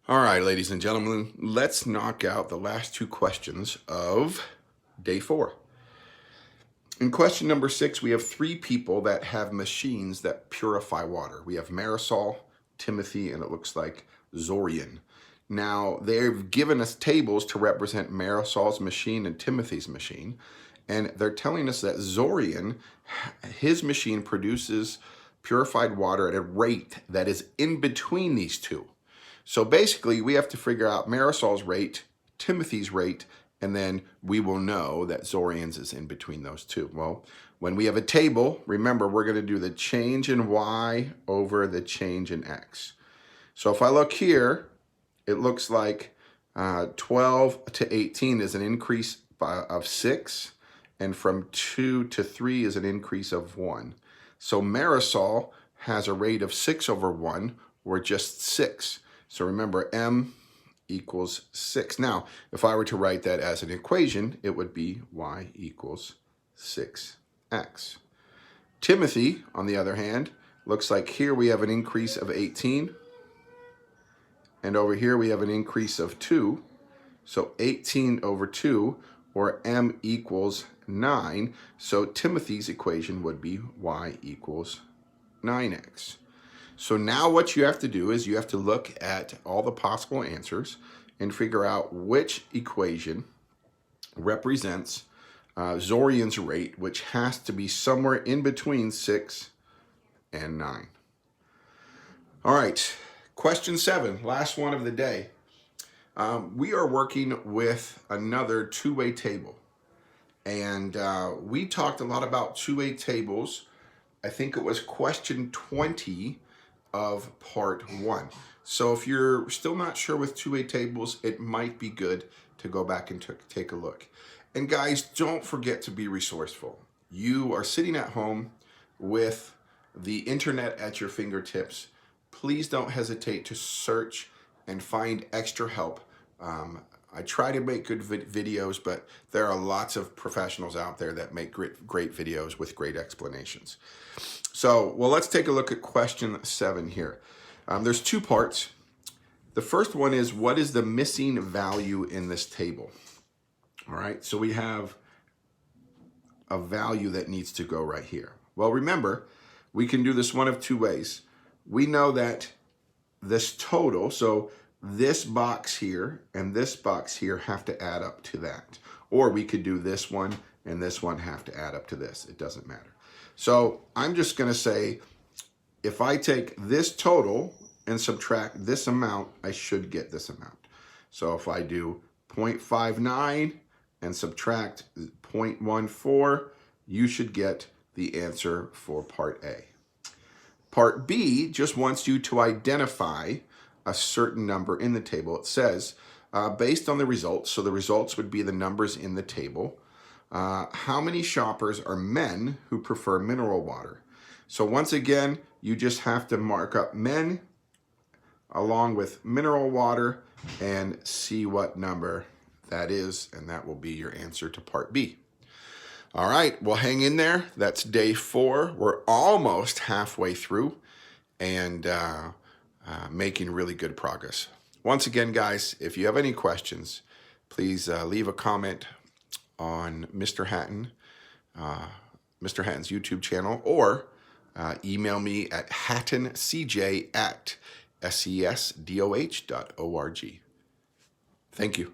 All right, ladies and gentlemen, let's knock out the last two questions of day 4. In question number 6, we have 3 people that have machines that purify water. We have Marisol, Timothy, and it looks like Zorian. Now, they've given us tables to represent Marisol's machine and Timothy's machine, and they're telling us that Zorian, his machine produces purified water at a rate that is in between these two. So basically, we have to figure out Marisol's rate, Timothy's rate, and then we will know that Zorian's is in between those two. Well, when we have a table, remember, we're going to do the change in y over the change in x. So if I look here, it looks like 12 to 18 is an increase of 6, and from 2 to 3 is an increase of 1. So Marisol has a rate of 6 over 1, or just 6. So remember, m equals 6. Now, if I were to write that as an equation, it would be y equals 6x. Timothy, on the other hand, looks like here we have an increase of 18, and over here we have an increase of 2. So 18 over 2, or m equals 9. So Timothy's equation would be y equals 9x. So now what you have to do is you have to look at all the possible answers and figure out which equation represents Zorian's rate, which has to be somewhere in between 6 and 9. All right, question 7, last one of the day. We are working with another two-way table. And we talked a lot about two-way tables. I think it was question 20 of part 1. So if you're still not sure with two-way tables, it might be good to go back and take a look. And guys, don't forget to be resourceful. You are sitting at home with the internet at your fingertips. Please don't hesitate to search and find extra help. I try to make good videos, but there are lots of professionals out there that make great videos with great explanations. So, well, let's take a look at question 7 here. There's 2 parts. The first one is, what is the missing value in this table? All right, so we have a value that needs to go right here. Well, remember, we can do this one of 2 ways. We know that this total, so this box here and this box here have to add up to that. Or we could do this one and this one have to add up to this. It doesn't matter. So I'm just going to say, if I take this total and subtract this amount, I should get this amount. So if I do 0.59 and subtract 0.14, you should get the answer for part A. Part B just wants you to identify a certain number in the table. It says, based on the results, so the results would be the numbers in the table, how many shoppers are men who prefer mineral water? So once again, you just have to mark up men along with mineral water and see what number that is, and that will be your answer to part B. All right, well, hang in there. That's day 4. We're almost halfway through and making really good progress. Once again, guys, if you have any questions, please leave a comment on Mr. Hatton, Mr. Hatton's YouTube channel, or email me at hattonsj@sesdoh.org. Thank you.